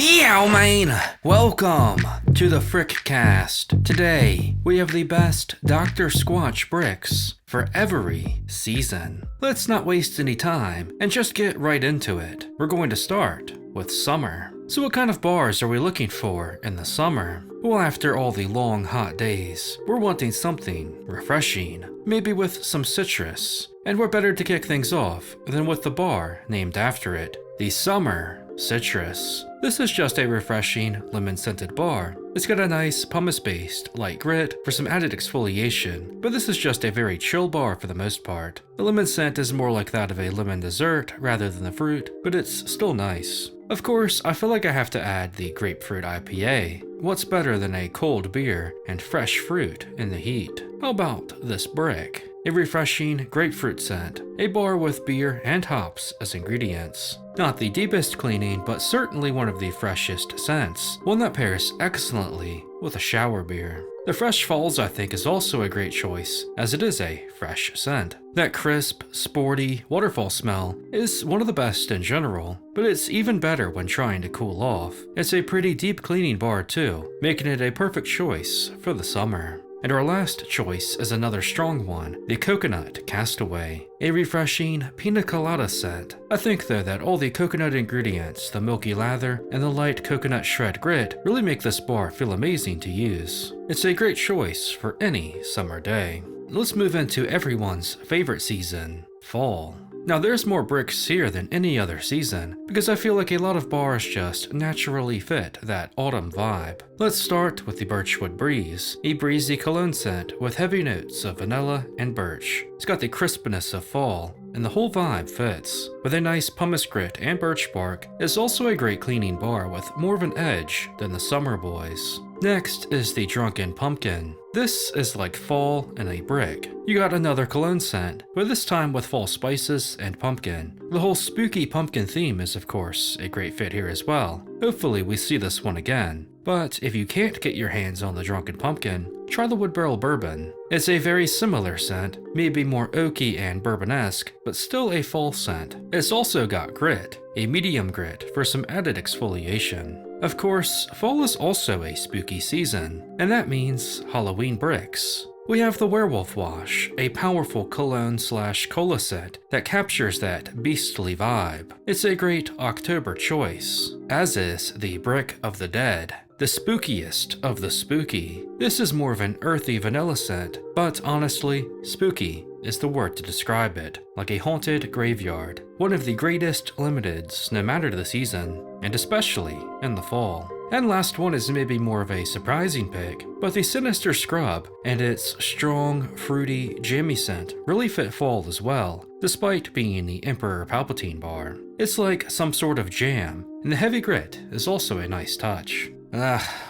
Yow man! Welcome to the Frickcast. Today, we have the best Dr. Squatch Bricks for every season. Let's not waste any time and just get right into it. We're going to start with summer. So what kind of bars are we looking for in the summer? Well, after all the long hot days, we're wanting something refreshing, maybe with some citrus. And we're better to kick things off than with the bar named after it, the Summer Citrus. This is just a refreshing lemon-scented bar. It's got a nice pumice-based light grit for some added exfoliation, but this is just a very chill bar for the most part. The lemon scent is more like that of a lemon dessert rather than the fruit, but it's still nice. Of course, I feel like I have to add the grapefruit IPA. What's better than a cold beer and fresh fruit in the heat? How about this brick? A refreshing grapefruit scent, a bar with beer and hops as ingredients. Not the deepest cleaning, but certainly one of the freshest scents, one that pairs excellently with a shower beer. The Fresh Falls, I think, is also a great choice, as it is a fresh scent. That crisp, sporty waterfall smell is one of the best in general, but it's even better when trying to cool off. It's a pretty deep cleaning bar too, making it a perfect choice for the summer. And our last choice is another strong one, the Coconut Castaway, a refreshing pina colada scent. I think though that all the coconut ingredients, the milky lather, and the light coconut shred grit really make this bar feel amazing to use. It's a great choice for any summer day. Let's move into everyone's favorite season, fall. Now there's more bricks here than any other season, because I feel like a lot of bars just naturally fit that autumn vibe. Let's start with the Birchwood Breeze, a breezy cologne scent with heavy notes of vanilla and birch. It's got the crispness of fall, and the whole vibe fits. With a nice pumice grit and birch bark, it's also a great cleaning bar with more of an edge than the Summer Boys. Next is the Drunken Pumpkin. This is like fall in a brick. You got another cologne scent, but this time with fall spices and pumpkin. The whole spooky pumpkin theme is of course a great fit here as well. Hopefully we see this one again. But if you can't get your hands on the Drunken Pumpkin, try the Wood Barrel Bourbon. It's a very similar scent, maybe more oaky and bourbon-esque, but still a fall scent. It's also got grit, a medium grit for some added exfoliation. Of course, fall is also a spooky season, and that means Halloween bricks. We have the Werewolf Wash, a powerful cologne/cola scent that captures that beastly vibe. It's a great October choice, as is the Brick of the Dead, the spookiest of the spooky. This is more of an earthy vanilla scent, but honestly, spooky is the word to describe it, like a haunted graveyard. One of the greatest limiteds no matter the season, and especially in the fall. And last one is maybe more of a surprising pick, but the Sinister Scrub and its strong, fruity, jammy scent really fit fall as well, despite being the Emperor Palpatine bar. It's like some sort of jam, and the heavy grit is also a nice touch.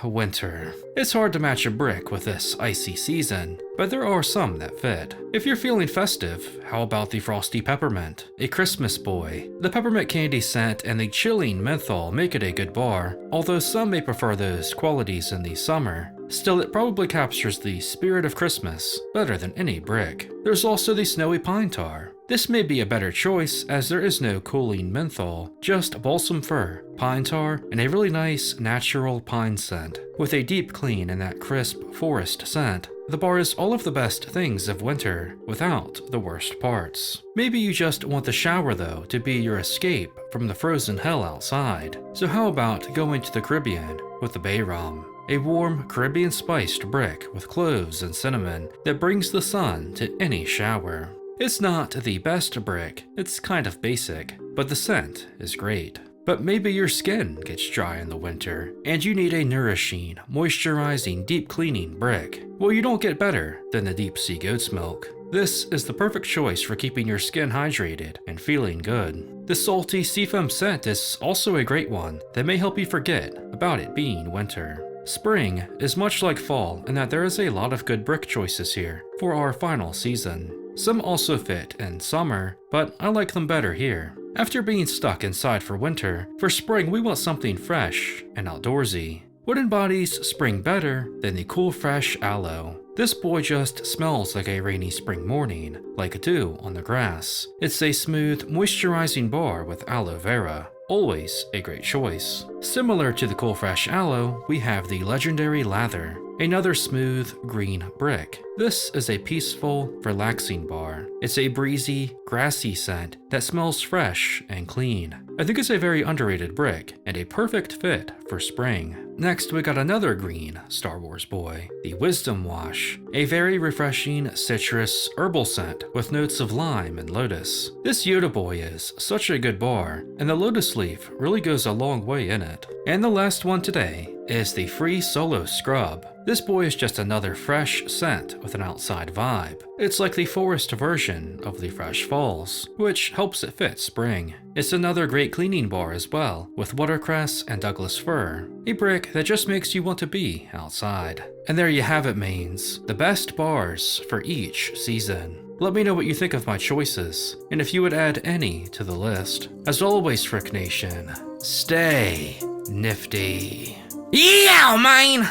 Winter. It's hard to match a brick with this icy season, but there are some that fit. If you're feeling festive, how about the Frosty Peppermint, a Christmas boy? The peppermint candy scent and the chilling menthol make it a good bar, although some may prefer those qualities in the summer. Still, it probably captures the spirit of Christmas better than any brick. There's also the Snowy Pine Tar. This may be a better choice as there is no cooling menthol, just balsam fir, pine tar, and a really nice natural pine scent. With a deep clean and that crisp forest scent, the bar is all of the best things of winter without the worst parts. Maybe you just want the shower though to be your escape from the frozen hell outside. So how about going to the Caribbean with the Bay Rum? A warm, Caribbean-spiced brick with cloves and cinnamon that brings the sun to any shower. It's not the best brick, it's kind of basic, but the scent is great. But maybe your skin gets dry in the winter, and you need a nourishing, moisturizing, deep cleaning brick. Well, you don't get better than the Deep Sea Goat's Milk. This is the perfect choice for keeping your skin hydrated and feeling good. The salty seafoam scent is also a great one that may help you forget about it being winter. Spring is much like fall in that there is a lot of good brick choices here for our final season. Some also fit in summer, but I like them better here. After being stuck inside for winter, for spring we want something fresh and outdoorsy. What embodies spring better than the cool fresh aloe? This boy just smells like a rainy spring morning, like dew on the grass. It's a smooth, moisturizing bar with aloe vera. always a great choice. Similar to the Cool Fresh Aloe, we have the legendary Lather, another smooth green brick. This is a peaceful, relaxing bar. It's a breezy, grassy scent that smells fresh and clean. I think it's a very underrated brick and a perfect fit for spring. Next, we got another green Star Wars boy, the Wisdom Wash, a very refreshing citrus herbal scent with notes of lime and lotus. This Yoda boy is such a good bar, and the lotus leaf really goes a long way in it. And the last one today is the Free Solo Scrub. This boy is just another fresh scent with an outside vibe. It's like the forest version of the Fresh Falls, which helps it fit spring. It's another great cleaning bar as well, with watercress and Douglas fir, a brick that just makes you want to be outside. And there you have it, mains, the best bars for each season. Let me know what you think of my choices, and if you would add any to the list. As always, Frick Nation, stay nifty. Yeah, man!